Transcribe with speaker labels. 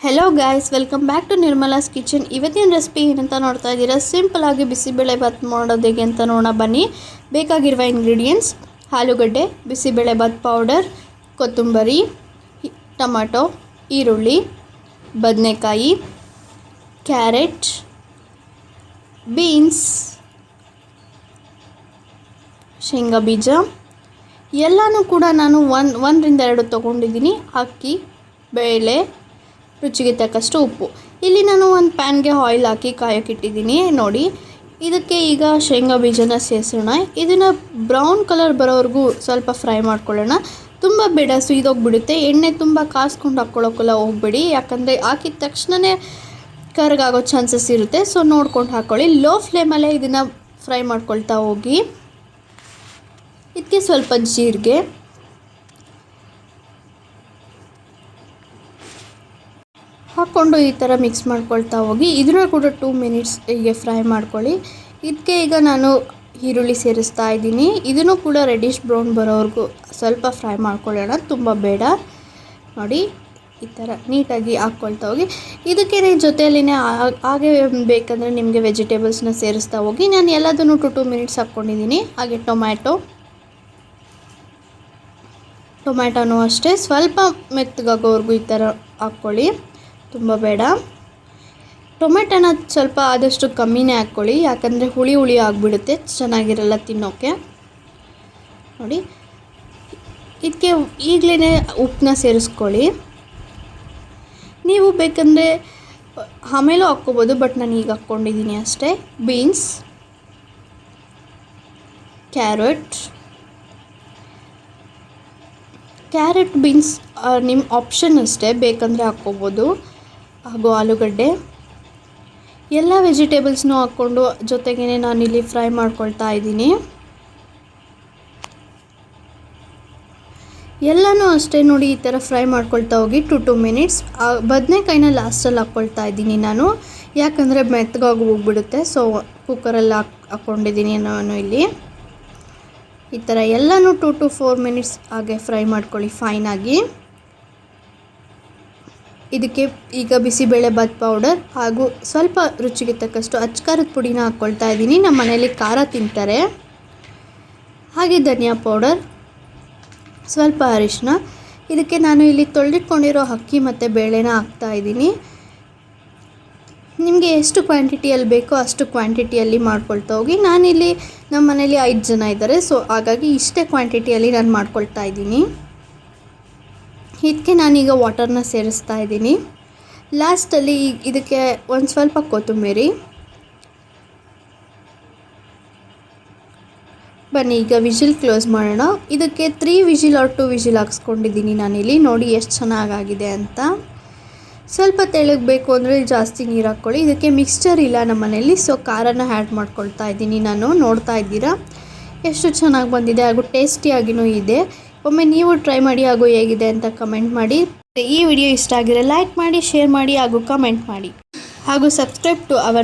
Speaker 1: Hello guys, welcome back to Nirmala's kitchen. ಇವತ್ತಿನ recipe ಏನಂತ ನೋಡ್ತಾ ಇದ್ದೀರಾ. ಸಿಂಪಲ್ ಆಗಿ ಬಿಸಿಬೇಳೆ ಬಾತ್ ಮಾಡೋದು ಹೇಗೆ ಅಂತ ನೋಡೋಣ ಬನ್ನಿ. ಬೇಕಾಗಿರುವ ಇಂಗ್ರೀಡಿಯೆಂಟ್ಸ್: ಆಲೂಗಡ್ಡೆ, ಬಿಸಿಬೇಳೆ ಬಾತ್ ಪೌಡರ್, ಕೊತ್ತಂಬರಿ, ಟೊಮಾಟೊ, ಈರುಳ್ಳಿ, ಬದನೆಕಾಯಿ, ಕ್ಯಾರೆಟ್, ಬೀನ್ಸ್, ಶೇಂಗಾ ಬೀಜ ಎಲ್ಲನೂ ಕೂಡ ನಾನು ಒಂದರಿಂದ 2 ತೊಗೊಂಡಿದ್ದೀನಿ. ಅಕ್ಕಿ, ಬೇಳೆ, ರುಚಿಗೆ ತಕ್ಕಷ್ಟು ಉಪ್ಪು. ಇಲ್ಲಿ ನಾನು ಒಂದು ಪ್ಯಾನ್ಗೆ ಆಯಿಲ್ ಹಾಕಿ ಕಾಯೋಕ್ಕಿಟ್ಟಿದ್ದೀನಿ. ನೋಡಿ, ಇದಕ್ಕೆ ಈಗ ಶೇಂಗಾ ಬೀಜನ ಸೇರಿಸೋಣ. ಇದನ್ನು ಬ್ರೌನ್ ಕಲರ್ ಬರೋವರೆಗೂ ಸ್ವಲ್ಪ ಫ್ರೈ ಮಾಡ್ಕೊಳ್ಳೋಣ. ತುಂಬ ಬೇಡ, ಸುಯ್ದೋಗ್ಬಿಡುತ್ತೆ. ಎಣ್ಣೆ ತುಂಬ ಕಾಸ್ಕೊಂಡು ಹಾಕ್ಕೊಳ್ಳೋಕ್ಕೆಲ್ಲ ಹೋಗ್ಬೇಡಿ, ಯಾಕಂದರೆ ಹಾಕಿದ ತಕ್ಷಣವೇ ಕರ್ಗಾಗೋ ಚಾನ್ಸಸ್ ಇರುತ್ತೆ. ಸೊ ನೋಡ್ಕೊಂಡು ಹಾಕ್ಕೊಳ್ಳಿ. ಲೋ ಫ್ಲೇಮಲ್ಲೇ ಇದನ್ನು ಫ್ರೈ ಮಾಡ್ಕೊಳ್ತಾ ಹೋಗಿ. ಇದಕ್ಕೆ ಸ್ವಲ್ಪ ಜೀರಿಗೆ, ಹಾಕ್ಕೊಂಡು ಈ ಥರ ಮಿಕ್ಸ್ ಮಾಡ್ಕೊಳ್ತಾ ಹೋಗಿ. ಇದನ್ನ ಕೂಡ 2 ಮಿನಿಟ್ಸ್ ಹೀಗೆ ಫ್ರೈ ಮಾಡ್ಕೊಳ್ಳಿ. ಇದಕ್ಕೆ ಈಗ ನಾನು ಈರುಳ್ಳಿ ಸೇರಿಸ್ತಾ ಇದ್ದೀನಿ. ಇದನ್ನು ಕೂಡ ರೆಡಿಶ್ ಬ್ರೌನ್ ಬರೋವರೆಗೂ ಸ್ವಲ್ಪ ಫ್ರೈ ಮಾಡ್ಕೊಳ್ಳೋಣ, ತುಂಬ ಬೇಡ. ನೋಡಿ, ಈ ಥರ ನೀಟಾಗಿ ಹಾಕ್ಕೊಳ್ತಾ ಹೋಗಿ. ಇದಕ್ಕೆ ಜೊತೆಯಲ್ಲಿನೇ ಹಾಗೆ ಬೇಕಂದರೆ ನಿಮಗೆ ವೆಜಿಟೇಬಲ್ಸ್ನ ಸೇರಿಸ್ತಾ ಹೋಗಿ. ನಾನು ಎಲ್ಲದನ್ನು 2 ಮಿನಿಟ್ಸ್ ಹಾಕ್ಕೊಂಡಿದ್ದೀನಿ. ಹಾಗೆ ಟೊಮ್ಯಾಟೊನೂ ಅಷ್ಟೇ ಸ್ವಲ್ಪ ಮೆತ್ತಗಾಗೋವರೆಗೂ ಈ ಥರ ಹಾಕ್ಕೊಳ್ಳಿ, ತುಂಬ ಬೇಡ. ಟೊಮೆಟೊನ ಸ್ವಲ್ಪ ಆದಷ್ಟು ಕಮ್ಮಿನೇ ಹಾಕ್ಕೊಳ್ಳಿ, ಯಾಕಂದರೆ ಹುಳಿ ಆಗಿಬಿಡುತ್ತೆ, ಚೆನ್ನಾಗಿರಲ್ಲ ತಿನ್ನೋಕ್ಕೆ. ನೋಡಿ, ಇದಕ್ಕೆ ಈಗಲೇ ಉಪ್ಪನ್ನ ಸೇರಿಸ್ಕೊಳ್ಳಿ. ನೀವು ಬೇಕಂದರೆ ಆಮೇಲೂ ಹಾಕ್ಕೋಬೋದು, ಬಟ್ ನಾನು ಈಗ ಹಾಕ್ಕೊಂಡಿದ್ದೀನಿ ಅಷ್ಟೇ. ಬೀನ್ಸ್, ಕ್ಯಾರೆಟ್ ಬೀನ್ಸ್ ನಿಮ್ಮ ಆಪ್ಷನ್ ಅಷ್ಟೇ, ಬೇಕಂದರೆ ಹಾಕ್ಕೋಬೋದು. ಹಾಗೂ ಆಲೂಗಡ್ಡೆ, ಎಲ್ಲ ವೆಜಿಟೇಬಲ್ಸ್ನೂ ಹಾಕ್ಕೊಂಡು ಜೊತೆಗೇ ನಾನಿಲ್ಲಿ ಫ್ರೈ ಮಾಡ್ಕೊಳ್ತಾ ಇದ್ದೀನಿ. ಎಲ್ಲನೂ ಅಷ್ಟೇ ನೋಡಿ, ಈ ಥರ ಫ್ರೈ ಮಾಡ್ಕೊಳ್ತಾ ಹೋಗಿ 2 ಮಿನಿಟ್ಸ್. ಬದನೆಕಾಯಿನ ಲಾಸ್ಟಲ್ಲಿ ಹಾಕ್ಕೊಳ್ತಾ ಇದ್ದೀನಿ ನಾನು, ಯಾಕಂದರೆ ಮೆತ್ತಗಾಗಿ ಹೋಗ್ಬಿಡುತ್ತೆ. ಸೊ ಕುಕ್ಕರಲ್ಲಿ ಹಾಕ್ಕೊಂಡಿದ್ದೀನಿ ನಾನು ಇಲ್ಲಿ. ಈ ಥರ ಎಲ್ಲನೂ 2 to 4 ಮಿನಿಟ್ಸ್ ಹಾಗೆ ಫ್ರೈ ಮಾಡ್ಕೊಳ್ಳಿ ಫೈನಾಗಿ. ಇದಕ್ಕೆ ಈಗ ಬಿಸಿಬೇಳೆ ಬಾತ್ ಪೌಡರ್ ಹಾಗೂ ಸ್ವಲ್ಪ ರುಚಿಗೆ ತಕ್ಕಷ್ಟು ಅಚ್ಕಾರದ ಪುಡಿನ ಹಾಕ್ಕೊಳ್ತಾ ಇದ್ದೀನಿ. ನಮ್ಮ ಮನೇಲಿ ಖಾರ ತಿಂತಾರೆ. ಹಾಗೆ ಧನಿಯಾ ಪೌಡರ್, ಸ್ವಲ್ಪ ಅರಿಶಿನ. ಇದಕ್ಕೆ ನಾನು ಇಲ್ಲಿ ತೊಳೆದಿಟ್ಕೊಂಡಿರೋ ಅಕ್ಕಿ ಮತ್ತು ಬೇಳೆನ ಹಾಕ್ತಾಯಿದ್ದೀನಿ. ನಿಮಗೆ ಎಷ್ಟು ಕ್ವಾಂಟಿಟಿಯಲ್ಲಿ ಬೇಕೋ ಅಷ್ಟು ಕ್ವಾಂಟಿಟಿಯಲ್ಲಿ ಮಾಡ್ಕೊಳ್ತಾ ಹೋಗಿ. ನಾನಿಲ್ಲಿ ನಮ್ಮ ಮನೇಲಿ 5 ಜನ ಇದ್ದಾರೆ, ಸೊ ಹಾಗಾಗಿ ಇಷ್ಟೇ ಕ್ವಾಂಟಿಟಿಯಲ್ಲಿ ನಾನು ಮಾಡ್ಕೊಳ್ತಾ ಇದ್ದೀನಿ. ಇದಕ್ಕೆ ನಾನೀಗ ವಾಟರ್ನ ಸೇರಿಸ್ತಾ ಇದ್ದೀನಿ. ಲಾಸ್ಟಲ್ಲಿ ಇದಕ್ಕೆ ಒಂದು ಸ್ವಲ್ಪ ಕೊತ್ತಂಬರಿ. ಬನ್ನಿ ಈಗ ವಿಜಿಲ್ ಕ್ಲೋಸ್ ಮಾಡೋಣ. ಇದಕ್ಕೆ 3 ವಿಜಿಲ್ or 2 ವಿಜಿಲ್ ಹಾಕ್ಸ್ಕೊಂಡಿದ್ದೀನಿ ನಾನಿಲ್ಲಿ. ನೋಡಿ ಎಷ್ಟು ಚೆನ್ನಾಗಾಗಿದೆ ಅಂತ. ಸ್ವಲ್ಪ ತೆಳ್ಳಗೆ ಅಂದರೆ ಜಾಸ್ತಿ ನೀರು ಹಾಕ್ಕೊಳ್ಳಿ. ಇದಕ್ಕೆ ಮಿಕ್ಸ್ಚರ್ ಇಲ್ಲ ನಮ್ಮ ಮನೇಲಿ, ಸೊ ಖಾರನ ಆ್ಯಡ್ ಮಾಡ್ಕೊಳ್ತಾ ಇದ್ದೀನಿ ನಾನು. ನೋಡ್ತಾ ಇದ್ದೀರಾ ಎಷ್ಟು ಚೆನ್ನಾಗಿ ಬಂದಿದೆ, ಹಾಗೂ ಟೇಸ್ಟಿಯಾಗಿಯೂ ಇದೆ. ಒಮ್ಮೆ ನೀವು ಟ್ರೈ ಮಾಡಿ ಹಾಗೂ ಹೇಗಿದೆ ಅಂತ ಕಮೆಂಟ್ ಮಾಡಿ. ಈ ವಿಡಿಯೋ ಇಷ್ಟ ಆಗಿದ್ರೆ ಲೈಕ್ ಮಾಡಿ, ಶೇರ್ ಮಾಡಿ ಹಾಗೂ ಕಮೆಂಟ್ ಮಾಡಿ, ಹಾಗೂ ಸಬ್ಸ್ಕ್ರೈಬ್ ಟು ಅವರ್